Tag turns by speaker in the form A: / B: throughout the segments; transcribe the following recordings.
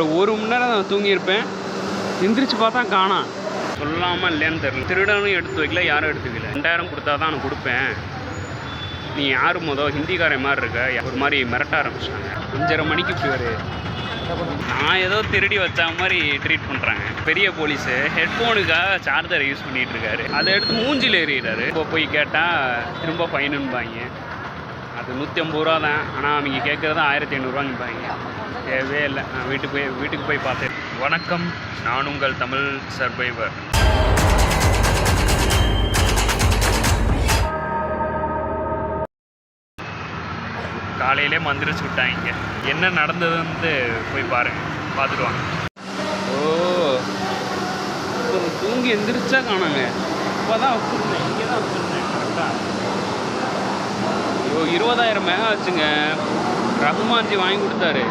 A: ஒரு மணி நேரம் நான் தூங்கியிருப்பேன். எந்திரிச்சு பார்த்தா காணோம். சொல்லாமல் இல்லையான்னு தெரியல. திருடனும் எடுத்து வைக்கல, யாரும் எடுத்து வைக்கல. 2000 கொடுத்தா தான் நான் கொடுப்பேன். நீ யார் ஹிந்திக்காரன் மாதிரி இருக்க, ஒரு மாதிரி மிரட்ட ஆரம்பிச்சிட்டாங்க. 5:30 மணிக்கு இப்படி ஒரு நான் ஏதோ திருடி வச்ச மாதிரி ட்ரீட் பண்ணுறாங்க. பெரிய போலீஸு ஹெட்ஃபோனுக்காக சார்ஜரை யூஸ் பண்ணிகிட்டு இருக்காரு. அதை எடுத்து மூஞ்சில் ஏறிடுறாரு. இப்போ போய் கேட்டால் திரும்ப ஃபைனுன்பாங்க. அது 150 ரூபா தான். ஆனால் அவங்க கேட்குறது 1500 தேவையே இல்லை. நான் வீட்டுக்கு போய் பார்த்தேன். வணக்கம், நான் உங்கள் தமிழ் சர்வைவர். காலையிலே மந்திரிச்சு விட்டாங்க. என்ன நடந்ததுன்னு போய் பார்த்துட்டு வாங்க. ஓ, தூங்கி எந்திரிச்சா காணாங்க. இப்போ தான் வச்சுருந்தேன், இங்கே தான் வச்சுருந்தேன். கரெக்டாக 20,000 மெகா ஆச்சுங்க. ரகுமான்ஜி வாங்கி கொடுத்தாரு.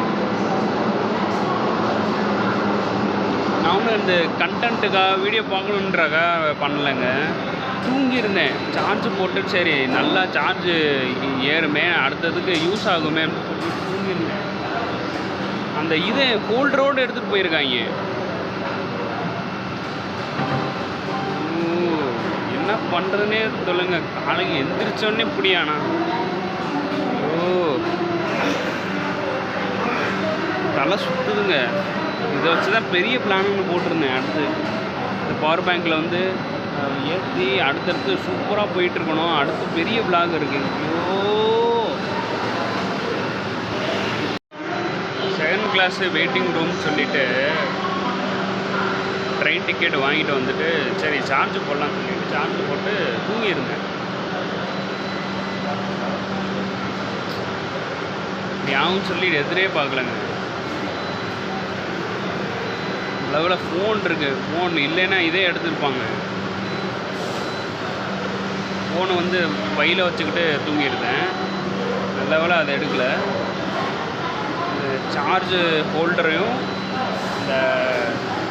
A: நான் இந்த கண்டென்ட்டுக்காக வீடியோ பார்க்கணுன்றக்காக பண்ணலைங்க. தூங்கியிருந்தேன். சார்ஜ் போட்டு சரி நல்லா சார்ஜ் ஏறுமே, அடுத்ததுக்கு யூஸ் ஆகுமே தூங்கியிருந்தேன். அந்த இதை ஹோல்டரோடு எடுத்துகிட்டு போயிருக்காங்க. என்ன பண்ணுறதுனே சொல்லுங்க. காலைக்கு எந்திரிச்சோடனே இப்படியானா? தலை சுற்றுதுங்க. இதை வச்சு தான் பெரிய பிளான் போட்டிருந்தேன். அடுத்து இந்த பவர் பேங்க்கில் ஏற்றி அடுத்தடுத்து சூப்பராக போயிட்டுருக்கணும். அடுத்து பெரிய பிளாக் இருக்குது. செகண்ட் கிளாஸ் வெயிட்டிங் ரூம் சொல்லிவிட்டு ட்ரெயின் டிக்கெட் வாங்கிட்டு வந்துட்டு சரி சார்ஜ் போடலாம்னு சொல்லிட்டு சார்ஜ் போட்டு தூங்கியிருந்தேன். யாவும் சொல்லி எதிரே பார்க்கலங்க. லெவலில் ஃபோன் இருக்குது. ஃபோன் இல்லைன்னா இதே எடுத்துருப்பாங்க. ஃபோனை பையில் வச்சுக்கிட்டு தூங்கியிருந்தேன். லெவலில் அதை எடுக்கலை. சார்ஜு ஹோல்டரையும் இந்த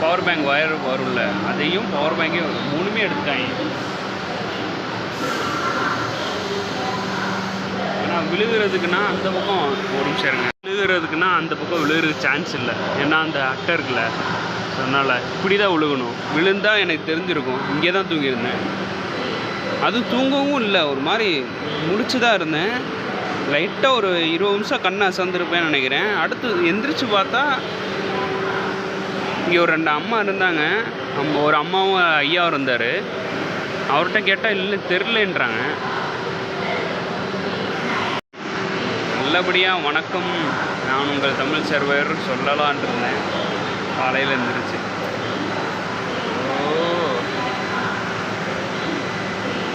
A: பவர் பேங்க் ஒயர் வரும்ல, அதையும் பவர் பேங்கையும் 3மே எடுத்துட்டாங்க. ஆனால் விழுகிறதுக்குன்னா அந்த பக்கம் ஒரு நிமிஷம் இருங்க. விழுகிறதுக்குன்னா அந்த பக்கம் விழுகிறதுக்கு சான்ஸ் இல்லை. ஏன்னா அந்த அட்டை இருக்குல்ல, அதனால் இப்படி தான் விழுகணும். விழுந்தால் எனக்கு தெரிஞ்சிருக்கும். இங்கே தான் தூங்கியிருந்தேன். அது தூங்கவும் இல்லை, ஒரு மாதிரி முடிச்சு தான் இருந்தேன். லைட்டாக ஒரு 20 நிமிஷம் கண்ணை அசந்திருப்பேன்னு நினைக்கிறேன். அடுத்து எந்திரிச்சு பார்த்தா இங்கே ஒரு 2 அம்மா இருந்தாங்க. ஒரு அம்மாவும் ஐயாவும் இருந்தார். அவர்கிட்ட கேட்டால் இல்லை தெரிலன்றாங்க. நல்லபடியாக வணக்கம், நான் உங்கள் தமிழ் சர்வர் சொல்லலான் இருந்தேன். காலையில் இருந்துருச்சு.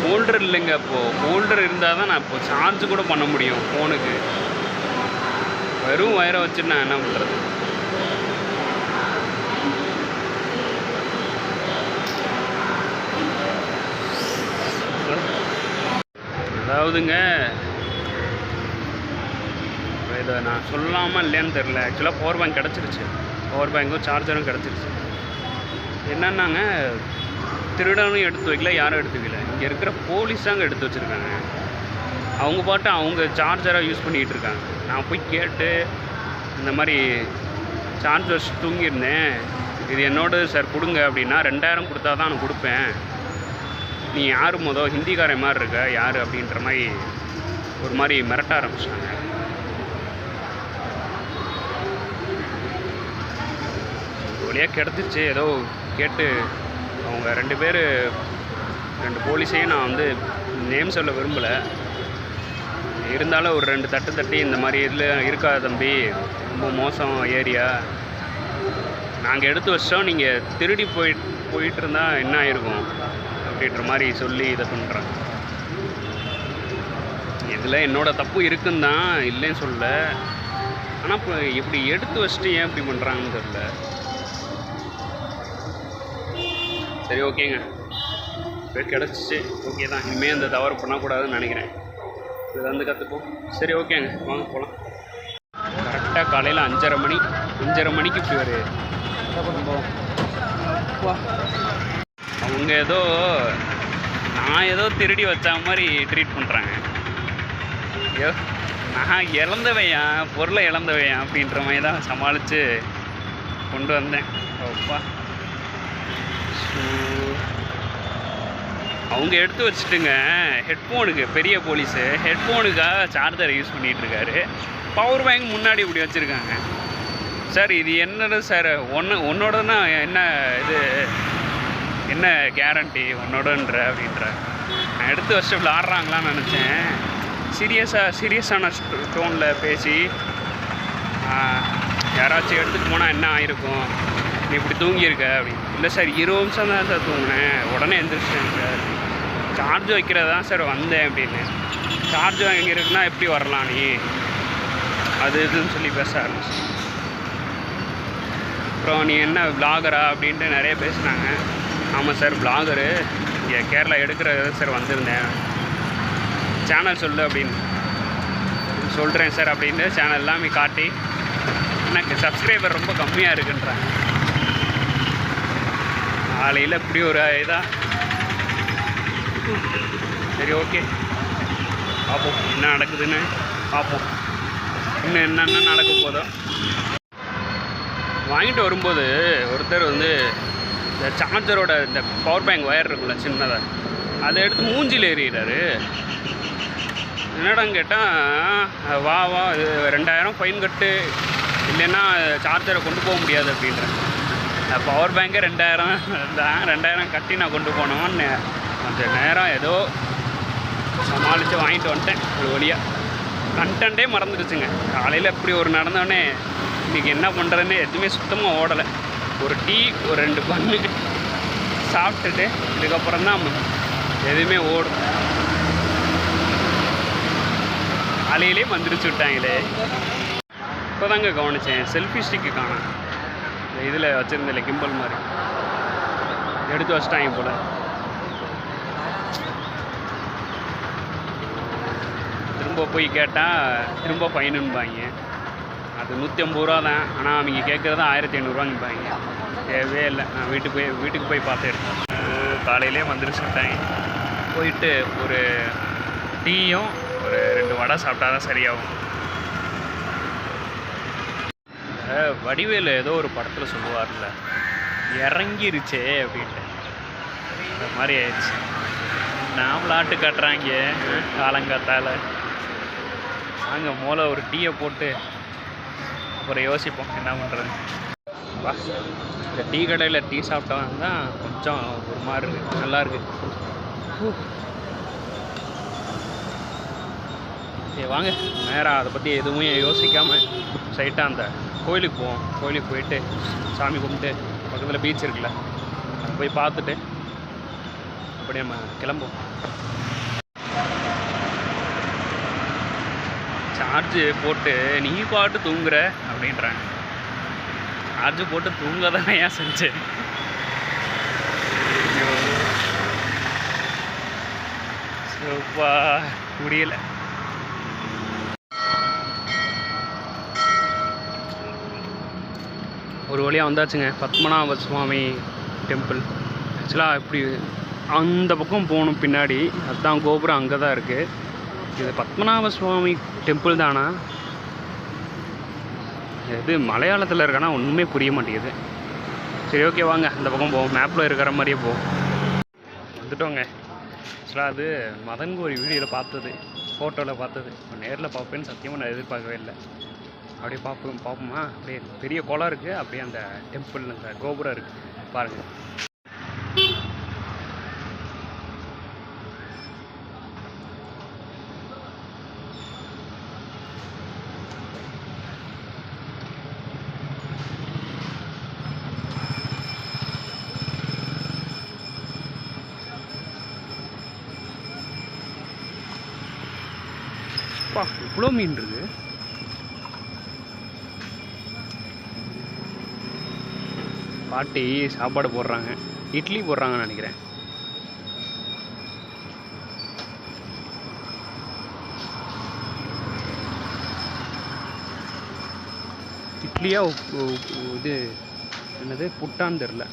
A: ஹோல்டர் இல்லைங்க. அப்போது ஹோல்டர் இருந்தால் தான் நான் இப்போது சார்ஜ் கூட பண்ண முடியும் ஃபோனுக்கு. வெறும் வயரை வச்சுட்டு நான் என்ன பண்ணுறது? அதாவதுங்க, இதை நான் சொல்லாமல் இல்லையான்னு தெரில. ஆக்சுவலாக பவர் பேங்க் கிடச்சிருச்சு. பவர் பேங்க்கும் சார்ஜரும் கிடச்சிருச்சு. என்னன்னாங்க, திருடனும் எடுத்து வைக்கல, யாரும் எடுத்து வைக்கல. இங்கே இருக்கிற போலீஸ் தாங்க எடுத்து வச்சுருக்காங்க. அவங்க பாட்டு அவங்க சார்ஜராக யூஸ் பண்ணிகிட்டு இருக்காங்க. நான் போய் கேட்டு இந்த மாதிரி சார்ஜ் வச்சு தூங்கியிருந்தேன், இது என்னோடது சார் கொடுங்க அப்படின்னா 2000 கொடுத்தா தான் நான் கொடுப்பேன். நீ யார் ஹிந்திக்காரன் மாதிரி இருக்க, யார் அப்படின்ற மாதிரி ஒரு மாதிரி மிரட்ட ஆரம்பிச்சிட்டாங்க. வழியாக கிடச்சிருச்சு. ஏதோ கேட்டு அவங்க 2 போலீஸையும் நான் நேம் சொல்ல விரும்பலை. இருந்தாலும் ஒரு 2 தட்டு தட்டி இந்த மாதிரி இதில் இருக்காது தம்பி, ரொம்ப மோசம் ஏரியா, நாங்கள் எடுத்து வச்சோம், நீங்கள் திருடி போயிட்டு இருந்தால் என்ன ஆயிருக்கும் அப்படின்ற மாதிரி சொல்லி இதை பண்ணுறாங்க. இதில் என்னோடய தப்பு இருக்குன்னு தான், இல்லைன்னு சொல்ல. ஆனால் இப்போ இப்படி எடுத்து வச்சுட்டு ஏன் இப்படி பண்ணுறாங்கன்னு தெரியல. சரி, ஓகேங்க, இப்போ கிடச்சிச்சு, ஓகே தான். இனிமேல் இந்த தவறு பண்ணக்கூடாதுன்னு நினைக்கிறேன். இதை கற்றுப்போம். சரி, ஓகேங்க, வாங்க போகலாம். கரெக்டாக காலையில் 5:30 மணிக்கு இப்படி ஒரு அவங்க நான் ஏதோ திருடி வச்ச மாதிரி ட்ரீட் பண்ணுறாங்க. நான் இழந்தவையா, பொருளை இழந்தவையா அப்படின்ற மாதிரி தான் சமாளித்து கொண்டு வந்தேன். அப்பா அவங்க எடுத்து வச்சுட்டுங்க. ஹெட்ஃபோனுக்கு பெரிய போலீஸு ஹெட்ஃபோனுக்காக சார்ஜரை யூஸ் பண்ணிகிட்ருக்காரு. பவர் பேங்க் முன்னாடி இப்படி வச்சுருக்காங்க. சார் இது என்னது சார்? உன்னோடனா என்ன இது, என்ன கேரண்டி உன்னோடன்ற அப்படின்ற. நான் எடுத்து வச்சுட்டு விளாட்றாங்களான்னு நினச்சேன். சீரியஸான டோனில் பேசி யாராச்சும் எடுத்துகிட்டு போனால் என்ன ஆகிருக்கும், நீ இப்படி தூங்கியிருக்க அப்படின்னு. இல்லை சார் 20 நிமிஷம் தான் சார் தூங்கினேன், உடனே எழுந்திரிச்சிட்டேன் சார், சார்ஜ் வைக்கிறது தான் சார் வந்தேன் அப்படின்னு. சார்ஜ் வாங்கியிருக்குன்னா எப்படி வரலாம் நீ, அது இதுன்னு சொல்லி பேச ஆரம்பிச்சு. அப்புறம் நீ என்ன விளாகரா அப்படின்ட்டு நிறைய பேசினாங்க. ஆமாம் சார் விளாகரு, இங்கே கேரளா எடுக்கிறது சார் வந்திருந்தேன், சேனல் சொல்லு அப்படின்னு. சொல்கிறேன் சார் அப்படின்னு சேனல் எல்லாமே காட்டி எனக்கு சப்ஸ்கிரைபர் ரொம்ப கம்மியாக இருக்குன்றாங்க. காலையில் இப்படி ஒரு இதாக. சரி ஓகே, பார்ப்போம் என்ன நடக்குதுன்னு பார்ப்போம். இன்னும் என்னென்ன நடக்க போதோ. வாங்கிட்டு வரும்போது ஒருத்தர் வந்து இந்த சார்ஜரோட இந்த பவர் பேங்க் ஒயர் இருக்குல்ல சின்னதாக, அதை எடுத்து மூஞ்சியில் எறிகிறாரு. என்னடான்னு கேட்டால் வா இது 2000 ஃபைன் கட்டு, இல்லைன்னா சார்ஜரை கொண்டு போக முடியாது அப்படின்றேன். பவர் பேங்கே 2000 தான், 2000 கட்டி நான் கொண்டு போனோன்னு அந்த நேரம் ஏதோ சமாளித்து வாங்கிட்டு வந்துட்டேன் ஒரு வழியாக. கண்டென்ட்டே மறந்துடுச்சுங்க. காலையில் இப்படி ஒரு நடந்தோடனே இன்றைக்கி என்ன பண்ணுறதுன்னு எதுவுமே சுத்தமாக ஓடலை. ஒரு டீ ஒரு 2 பண்ணு சாப்பிட்டுட்டு இதுக்கப்புறம் தான் எதுவுமே ஓடும். காலையிலே வந்துடுச்சு விட்டாங்களே. இப்போ தாங்க கவனித்தேன், செல்ஃபி ஸ்டிக்கு காணோம். இந்த இதில் வச்சுருந்தில்ல கிம்பல் மாதிரி எடுத்து வச்சிட்டாங்க போல். திரும்ப போய் கேட்டால் திரும்ப ஃபைனுன்பாங்க. அது 150 ரூபா தான், ஆனால் அவங்க கேட்குறது 1500 தேவையே இல்லை. நான் வீட்டுக்கு போய் பார்த்து எடுத்தேன். காலையிலே வந்துருச்சு விட்டாங்க. போயிட்டு ஒரு டீயும் ஒரு 2 வடை சாப்பிட்டா தான் சரியாகும். வடிவேலு ஏதோ ஒரு படத்தில் சொல்லுவார்ல, இறங்கிருச்சே அப்படின்ட்டு, இந்த மாதிரி ஆயிடுச்சு. நான் விளாட்டு காட்டுறாங்க காலங்காத்தால். அங்கே மூளை ஒரு டீயை போட்டு அப்புறம் யோசிப்போம் என்ன பண்ணுறது. இந்த டீ கடையில் டீ சாப்பிட்டவங்க தான் கொஞ்சம் ஒரு மாதிரி இருக்குது, நல்லாயிருக்கு. வாங்க நேராக அதை பற்றி எதுவுமே யோசிக்காமல் ஸ்ட்ரைட்டாக அந்த கோயிலுக்கு போவோம். கோயிலுக்கு போயிட்டு சாமி கும்பிட்டு பக்கத்தில் பீச் இருக்குல்ல, அதை போய் பார்த்துட்டு அப்படியே நம்ம கிளம்புவோம். சார்ஜு போட்டு நீ பாட்டு தூங்குற அப்படின்றாங்க. சார்ஜு போட்டு தூங்க தானே ஏன் செஞ்சேன். சோப்பா முடியல. ஒரு வழியாக வந்தாச்சுங்க, பத்மநாப சுவாமி டெம்பிள். ஆக்சுவலாக இப்படி அந்த பக்கம் போகணும் பின்னாடி, அதுதான் கோபுரம் அங்கே தான் இருக்குது. இது பத்மநாப சுவாமி டெம்பிள் தானா, இது மலையாளத்தில் இருக்கானா ஒன்றுமே புரிய மாட்டேங்குது. சரி ஓகே வாங்க அந்த பக்கம் போவோம், மேப்பில் இருக்கிற மாதிரியே போவோம். வந்துட்டோங்க. ஆக்சுவலாக அது மதன் கோரி வீடியோவில் பார்த்தது, ஃபோட்டோவில் பார்த்தது. நேரில் பார்ப்பேன்னு சத்தியமாக நான் எதிர்பார்க்கவே இல்லை. அப்படியே பார்ப்போமா, அப்படியே பெரிய குளம் இருக்குது, அப்படியே அந்த டெம்பிள் அந்த கோபுரம் இருக்குது பாருங்கள். இவ்வளோ மீன் இருக்குது. பாட்டி சாப்பாடு போடுறாங்க, இட்லி போடுறாங்கன்னு நினைக்கிறேன். இட்லியா இது என்னது புட்டான்னு தெரில.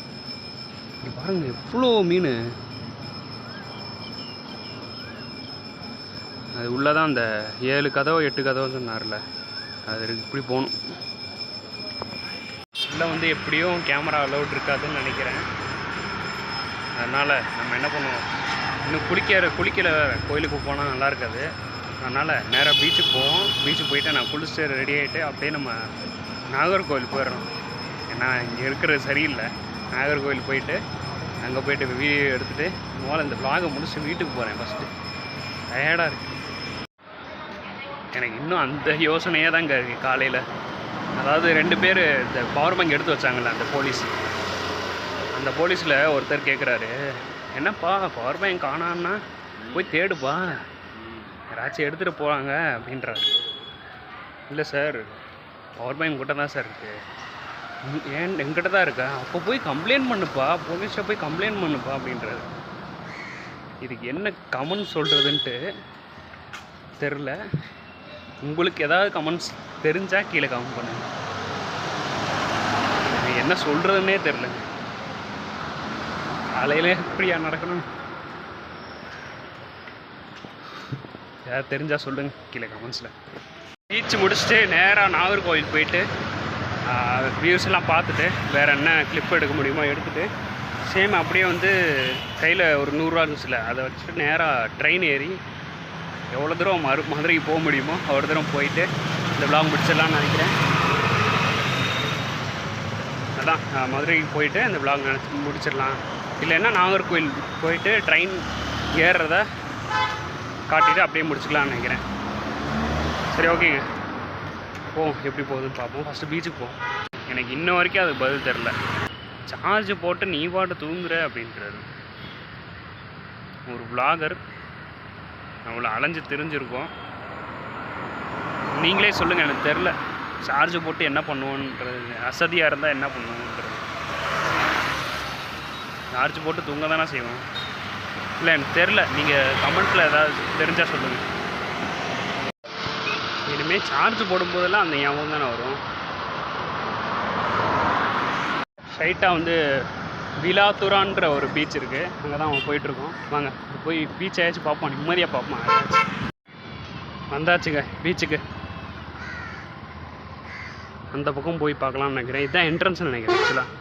A: இங்கே பாருங்க எவ்வளோ மீன். அது உள்ளதான் அந்த 7 கதவோ 8 கதவோ சொன்னார்ல, அது இப்படி போகணும். உள்ளே வந்து எப்படியும் கேமரா அலௌட் இருக்காதுன்னு நினைக்கிறேன். அதனால் நம்ம என்ன பண்ணுவோம், இன்னும் குளிக்கல கோயிலுக்கு போனால் நல்லா இருக்காது. அதனால் நேராக பீச்சுக்கு போவோம். பீச்சுக்கு போயிட்டு நான் குளிச்சுட்டு ரெடி ஆகிட்டு அப்படியே நம்ம நாகர்கோவில் போயிடுறோம். ஏன்னா இங்கே இருக்கிறது சரியில்லை. நாகர்கோவில் போயிட்டு அங்கே போயிட்டு வீடியோ எடுத்துகிட்டு முதல்ல இந்த vlog முடிச்சுட்டு வீட்டுக்கு போகிறேன். ஃபஸ்ட்டு டயர்டாக இருக்குது எனக்கு. இன்னும் அந்த யோசனையே தாங்க இருக்குது காலையில். அதாவது 2 பேர் இந்த பவர் பேங்க் எடுத்து வச்சாங்கல்ல அந்த போலீஸ். அந்த போலீஸில் ஒருத்தர் கேட்குறாரு, என்னப்பா பவர் பேங்க் காணான்னா போய் தேடுப்பா, யாராச்சும் எடுத்துகிட்டு போகிறாங்க அப்படின்றாரு. இல்லை சார் பவர் பேங்க் கிட்ட தான் சார் இருக்குது. ஏன் எங்கிட்ட தான் இருக்கா? அப்போ போய் கம்ப்ளைண்ட் பண்ணுப்பா, போலீஸில் போய் கம்ப்ளைண்ட் பண்ணுப்பா அப்படின்றாரு. இதுக்கு என்ன கமெண்ட் சொல்கிறதுன்ட்டு தெரில. உங்களுக்கு ஏதாவது கமெண்ட்ஸ் தெரிஞ்சால் கீழே கமெண்ட் பண்ணுங்க. என்ன சொல்கிறதுன்னே தெரில. காலையிலே எப்படியா நடக்கணும், யார் தெரிஞ்சால் சொல்லுங்கள் கீழே கமெண்ட்ஸில். பீச் முடிச்சுட்டு நேராக நாகர்கோவில் போயிட்டு வியூஸ் எல்லாம் பார்த்துட்டு வேறு என்ன கிளிப் எடுக்க முடியுமோ எடுத்துகிட்டு சேம் அப்படியே வந்து கையில் ஒரு 100 ரூபா இருந்துச்சுல அதை வச்சுட்டு நேராக ட்ரெயின் ஏறி எவ்வளோ தூரம் மதுரைக்கு போக முடியுமோ அவ்வளோ தூரம் போயிட்டு இந்த vlog முடிச்சிடலான்னு நினைக்கிறேன். அதான் மதுரைக்கு போயிட்டு இந்த vlog முடிச்சிடலாம். இல்லைன்னா நாகர்கோவில் போயிட்டு ட்ரெயின் ஏறுறத காட்டிட்டு அப்படியே முடிச்சுக்கலான்னு நினைக்கிறேன். சரி ஓகேங்க, போவோம் எப்படி போகுதுன்னு பார்ப்போம். ஃபஸ்ட்டு பீச்சுக்கு போவோம். எனக்கு இன்ன வரைக்கும் அது பதில் தெரில. சார்ஜ் போட்டு நீ பாட்டு தூங்குற அப்படின்றாரு ஒரு vlogger. அவ்வளோ அலைஞ்சு தெரிஞ்சிருக்கோம். நீங்களே சொல்லுங்கள், எனக்கு தெரில சார்ஜ் போட்டு என்ன பண்ணுவோன்றது. அசதியாக இருந்தால் என்ன பண்ணுவோன்றது. சார்ஜ் போட்டு தூங்க தானே செய்வோம். இல்லை எனக்கு தெரில, நீங்கள் கமெண்ட்டில் ஏதாவது தெரிஞ்சால் சொல்லுங்கள். இனிமேல் சார்ஜ் போடும்போதெல்லாம் அந்த ஞாபகம் தானே வரும். ஸ்ட்ரைட்டாக வந்து விலாத்துரான்ற ஒரு பீச் இருக்குது, அங்கே தான் அவன் போயிட்டுருக்கோம். வாங்க போய் பீச் ஆயாச்சும் பார்ப்போம், நிம்மதியாக பார்ப்போம். வந்தாச்சுங்க பீச்சுக்கு. அந்த பக்கம் போய் பார்க்கலாம்னு நினைக்கிறேன். இதுதான் என்ட்ரன்ஸ்னு நினைக்கிறேன் ஆக்சுவலாக.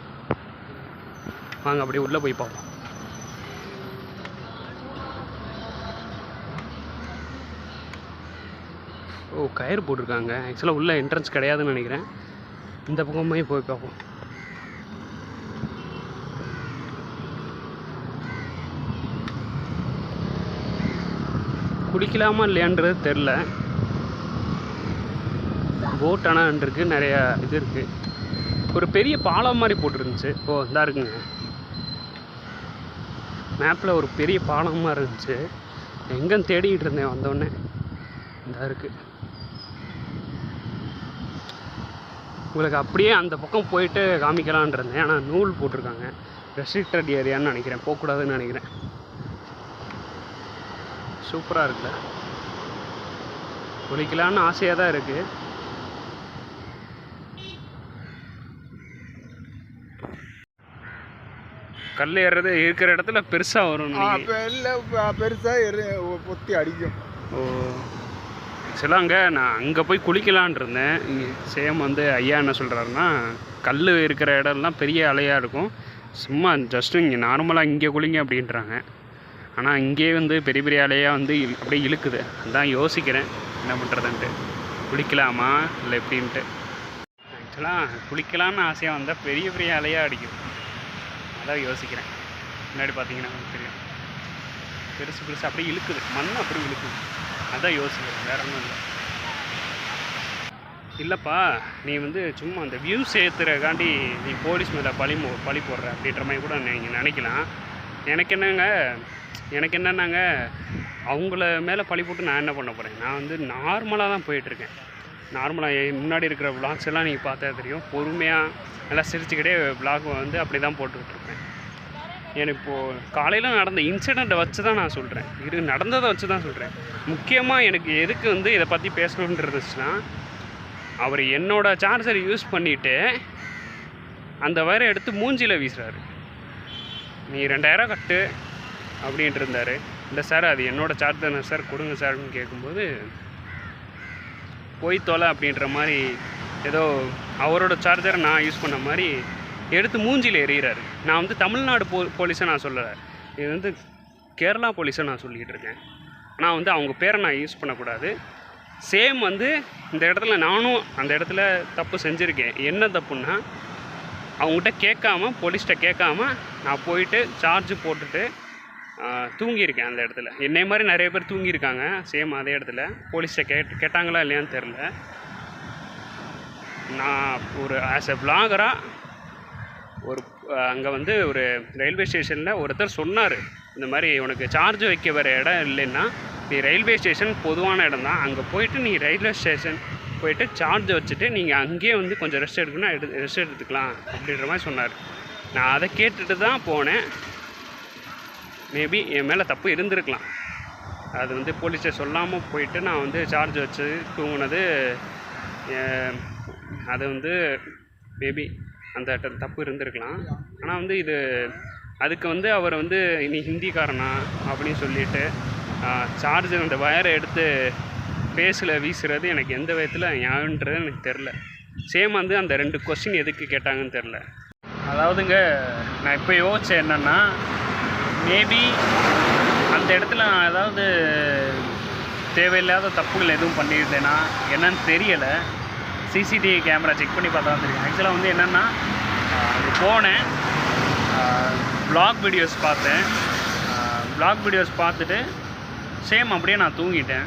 A: வாங்க அப்படியே உள்ளே போய் பார்ப்போம். ஓ கயிறு போட்டிருக்காங்க. ஆக்சுவலாக உள்ள என்ட்ரன்ஸ் கிடையாதுன்னு நினைக்கிறேன். இந்த பக்கமே போய் பார்ப்போம். குளிக்கலாமா இல்லையான்றது தெரில. போட் ஆனால் இருக்குது, நிறையா இது இருக்குது. ஒரு பெரிய பாலம் மாதிரி போட்டுருந்துச்சு. ஓ இதாக இருக்குங்க, மேப்பில் ஒரு பெரிய பாலம் மாதிரி இருந்துச்சு. எங்கேன்னு தேடிக்கிட்டு இருந்தேன், வந்தோடனே இதாக இருக்குது. உங்களுக்கு அப்படியே அந்த பக்கம் போயிட்டு காமிக்கலான் இருந்தேன். ஆனால் நூல் போட்டிருக்காங்க, ரெஸ்ட்ரிக்டட் ஏரியான்னு நினைக்கிறேன், போகக்கூடாதுன்னு நினைக்கிறேன். சூப்பராக இருக்குல்ல, குளிக்கலான்னு ஆசையாக தான் இருக்குது. கல் ஏறுறது இருக்கிற இடத்துல பெருசாக வரும், பெருசாக பொத்தி அடிக்கும். ஓ ஆக்சுவலாக நான் அங்கே போய் குளிக்கலான் இருந்தேன். சேம் வந்து ஐயா என்ன சொல்கிறாருன்னா, கல் இருக்கிற இடம்லாம் பெரிய அலையாக இருக்கும், சும்மா ஜஸ்ட்டு இங்கே நார்மலாக இங்கே குளிங்க அப்படின்றாங்க. ஆனால் இங்கே வந்து பெரிய பெரிய அலையாக வந்து அப்படியே இழுக்குது. அதான் யோசிக்கிறேன் என்ன பண்ணுறதுன்ட்டு. குளிக்கலாமா இல்லை எப்படின்ட்டு. ஆக்சுவலாக குளிக்கலான்னு ஆசையாக வந்தால் பெரிய பெரிய அலையாக அடிக்கும். அதான் யோசிக்கிறேன். முன்னாடி பார்த்தீங்கன்னா தெரியும், பெருசு பெருசு அப்படியே இழுக்குது, மண் அப்படி இழுக்குது. அதான் யோசிக்கிறேன், வேற ஒன்றும் இல்லை. இல்லைப்பா நீ வந்து சும்மா அந்த வியூஸ் ஏற்றுறக்காண்டி நீ போலீஸ் மேலே பழி போடுற அப்படின்ற மாதிரி கூட நீங்கள் நினைக்கலாம். எனக்கு என்னன்னாங்க அவங்கள மேலே பழி போட்டு நான் என்ன பண்ண போகிறேன். நான் வந்து நார்மலாக தான் போயிட்டுருக்கேன். நார்மலாக முன்னாடி இருக்கிற விளாக்ஸ் எல்லாம் நீங்கள் பார்த்தா தெரியும், பொறுமையாக நல்லா சிரிச்சுக்கிட்டே விளாக் வந்து அப்படி தான் போட்டுக்கிட்டுருப்பேன். எனக்கு இப்போது காலையில் நடந்த இன்சிடெண்ட்டை வச்சு தான் நான் சொல்கிறேன், நடந்ததை வச்சு தான் சொல்கிறேன். முக்கியமாக எனக்கு எதுக்கு வந்து இதை பற்றி பேசணுன்னு இருந்துச்சுன்னா, அவர் என்னோடய சார்ஜரை யூஸ் பண்ணிவிட்டு அந்த வயரை எடுத்து மூஞ்சியில் வீசுகிறாரு. நீ 2000 கட்டு அப்படின்ட்டு இருந்தார். இல்லை சார் அது என்னோடய சார்ஜ் தானே சார், கொடுங்க சார்னு கேட்கும்போது போய் தொலை அப்படின்ற மாதிரி ஏதோ அவரோட சார்ஜரை நான் யூஸ் பண்ண மாதிரி எடுத்து மூஞ்சியில் எறிகிறாரு. நான் வந்து தமிழ்நாடு போலீஸை நான் சொல்லலை, இது வந்து கேரளா போலீஸை நான் சொல்லிக்கிட்டு இருக்கேன். ஆனால் வந்து அவங்க பேரை நான் யூஸ் பண்ணக்கூடாது. சேம் வந்து இந்த இடத்துல நானும் அந்த இடத்துல தப்பு செஞ்சுருக்கேன். என்ன தப்புன்னா, அவங்ககிட்ட கேட்காம, போலீஸ்கிட்ட கேட்காம நான் போயிட்டு சார்ஜ் போட்டுட்டு தூங்கியிருக்கேன் அந்த இடத்துல. என்னை மாதிரி நிறைய பேர் தூங்கியிருக்காங்க சேம் அதே இடத்துல. போலீஸ்கிட்ட கேட்டாங்களா இல்லையான்னு தெரில. நான் ஒரு ஆஸ் எ விளாகராக ஒரு அங்கே வந்து ஒரு ரயில்வே ஸ்டேஷனில் ஒருத்தர் சொன்னார், இந்த மாதிரி உனக்கு சார்ஜ் வைக்க வேறு இடம் இல்லைன்னா நீ ரயில்வே ஸ்டேஷன் பொதுவான இடம் தான், அங்கே போயிட்டு நீ ரயில்வே ஸ்டேஷன் போயிட்டு சார்ஜ் வச்சுட்டு நீங்கள் அங்கேயே வந்து கொஞ்சம் ரெஸ்ட் எடுக்கணும்னா ரெஸ்ட் எடுத்துக்கலாம் அப்படின்ற மாதிரி சொன்னார். நான் அதை கேட்டுட்டு தான் போனேன். மேபி என் மேலே தப்பு இருந்திருக்கலாம். அது வந்து போலீஸை சொல்லாமல் போயிட்டு நான் வந்து சார்ஜ் வச்சு தூங்கினது, அது வந்து மேபி அந்த தப்பு இருந்திருக்கலாம். ஆனால் வந்து இது அதுக்கு வந்து அவர் வந்து நீ ஹிந்திக்காரனா அப்படின்னு சொல்லிட்டு சார்ஜர் அந்த வயரை எடுத்து ஃபேஸில் வீசுறது எனக்கு எந்த விதத்தில் ஞாபகன்றது எனக்கு தெரில. சேம் வந்து அந்த 2 கொஸ்டின் எதுக்கு கேட்டாங்கன்னு தெரில. அதாவதுங்க, நான் இப்போ யோசித்தேன் என்னென்னா, மேபி அந்த இடத்துல நான் ஏதாவது தேவையில்லாத தப்புகள் எதுவும் பண்ணியிருந்தேன்னா என்னன்னு தெரியலை. சிசிடிவி கேமரா செக் பண்ணி பார்த்தா தான் தெரியும். ஆக்சுவலாக வந்து என்னென்னா, அங்கே போனேன், வ்ளாக் வீடியோஸ் பார்த்தேன். வ்ளாக் வீடியோஸ் பார்த்துட்டு சேம் அப்படியே நான் தூங்கிட்டேன்.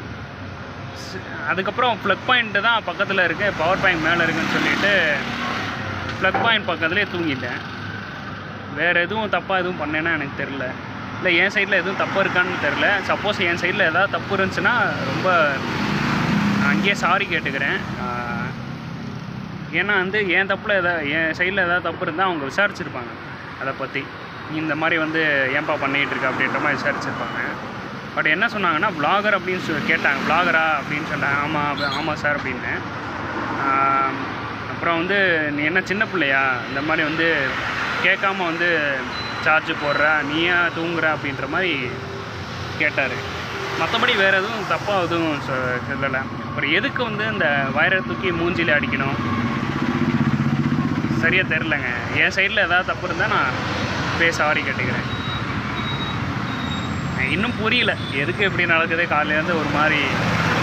A: அதுக்கப்புறம் ப்ளக் பாயிண்ட்டு தான் பக்கத்தில் இருக்குது, பவர் பாயிண்ட் மேலே இருக்குதுன்னு சொல்லிவிட்டு ப்ளக் பாயிண்ட் பக்கத்துலேயே தூங்கிட்டேன். வேறு எதுவும் தப்பாக எதுவும் பண்ணேன்னா எனக்கு தெரில. இல்லை என் சைடில் எதுவும் தப்பு இருக்கான்னு தெரில. சப்போஸ் என் சைடில் எதாவது தப்பு இருந்துச்சுன்னா ரொம்ப அங்கேயே சாரி கேட்டுக்கிறேன். ஏன்னா வந்து என் தப்பில் என் சைடில் எதாவது தப்பு இருந்தால் அவங்க விசாரிச்சுருப்பாங்க. அதை பற்றி இந்த மாதிரி வந்து ஏன்பா பண்ணிகிட்டு இருக்க அப்படின்ற மாதிரி விசாரிச்சுருப்பாங்க. பட் என்ன சொன்னாங்கன்னா, வ்ளாகர் அப்படின்னு கேட்டாங்க. வ்ளாகரா அப்படின்னு சொன்னாங்க. ஆமாம் சார் அப்படின்னு. அப்புறம் வந்து நீ என்ன சின்ன பிள்ளையா, இந்த மாதிரி வந்து கேட்காம வந்து சார்ஜ் போடுற, நீயா தூங்குற அப்படின்ற மாதிரி கேட்டார். மற்றபடி வேறு எதுவும் தப்பாக எதுவும் சொல்லலை. அப்புறம் எதுக்கு வந்து இந்த வயரை தூக்கி மூஞ்சியில் அடிக்கணும் சரியாக தெரிலங்க. என் சைடில் எதாவது தப்பு இருந்தால் நான் சாரி கேட்டுக்கிறேன். இன்னும் புரியல எதுக்கு எப்படி நடக்குது. காலையிலேருந்து ஒரு மாதிரி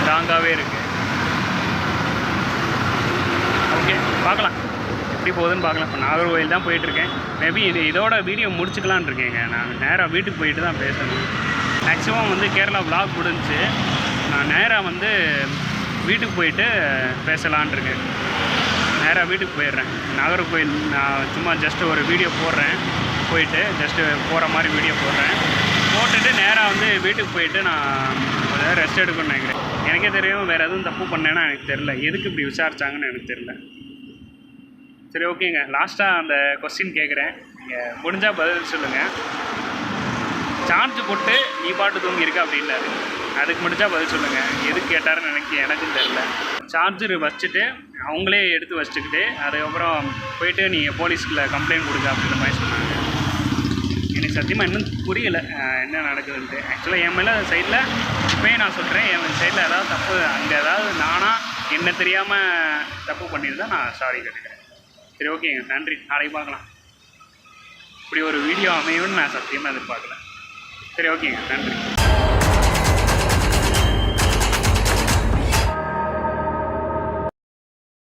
A: டாங்காகவே இருக்குது. ஓகே, பார்க்கலாம் எப்படி போகுதுன்னு பார்க்கலாம். இப்போ நாகர்கோவில் தான் போயிட்டுருக்கேன். மேபி இதோட வீடியோ முடிச்சுக்கலான் இருக்கேங்க. நான் நேராக வீட்டுக்கு போயிட்டு தான் பேசணும். மேக்ஸிமம் வந்து கேரளா வ்ளாக் முடிஞ்சு நான் நேராக வந்து வீட்டுக்கு போயிட்டு பேசலான் இருக்கேன். நேராக வீட்டுக்கு போயிடுறேன். நாகர்கோவில் நான் சும்மா ஜஸ்ட்டு ஒரு வீடியோ போடுறேன், போயிட்டு ஜஸ்ட்டு போகிற மாதிரி வீடியோ போட்டுட்டு நேராக வந்து வீட்டுக்கு போயிட்டு நான் கொஞ்சம் ரெஸ்ட் எடுக்கணும்னு நினைக்கிறேன். எனக்கே தெரியும் வேறு எதுவும் தப்பு பண்ணேன்னா எனக்கு தெரில, எதுக்கு இப்படி விசாரிச்சாங்கன்னு எனக்கு தெரில. சரி, ஓகேங்க. லாஸ்ட்டாக அந்த கொஸ்டின் கேட்குறேன், நீங்கள் முடிஞ்சால் பதில் சொல்லுங்கள். சார்ஜ் போட்டு நீ பாட்டு தூங்கியிருக்க அப்படின்னாரு, அதுக்கு முடிஞ்சால் பதில் சொல்லுங்கள். எதுக்கு கேட்டாருன்னு எனக்கும் தெரில. சார்ஜர் வச்சுட்டு அவங்களே எடுத்து வச்சுக்கிட்டு அதுக்கப்புறம் போயிட்டு நீங்கள் போலீஸில் கம்ப்ளைண்ட் கொடுங்க அப்படின்ற மாதிரி சொன்னாங்க. எனக்கு சத்தியமாக இன்னும் புரியலை என்ன நடக்குதுன்ட்டு. ஆக்சுவலாக என் மேலே சைடில் இப்போயே நான் சொல்கிறேன், என் சைடில் ஏதாவது தப்பு, அங்கே ஏதாவது நானாக என்ன தெரியாமல் தப்பு பண்ணியிருந்தால் நான் சாரி கேட்டுக்கிறேன். சரி, ஓகேங்க, நன்றி. நாளைக்கு பார்க்கலாம். இப்படி ஒரு வீடியோ அமையும்னு நான் சத்தியமாக எதிர்பார்க்கல. சரி, ஓகேங்க, நன்றி.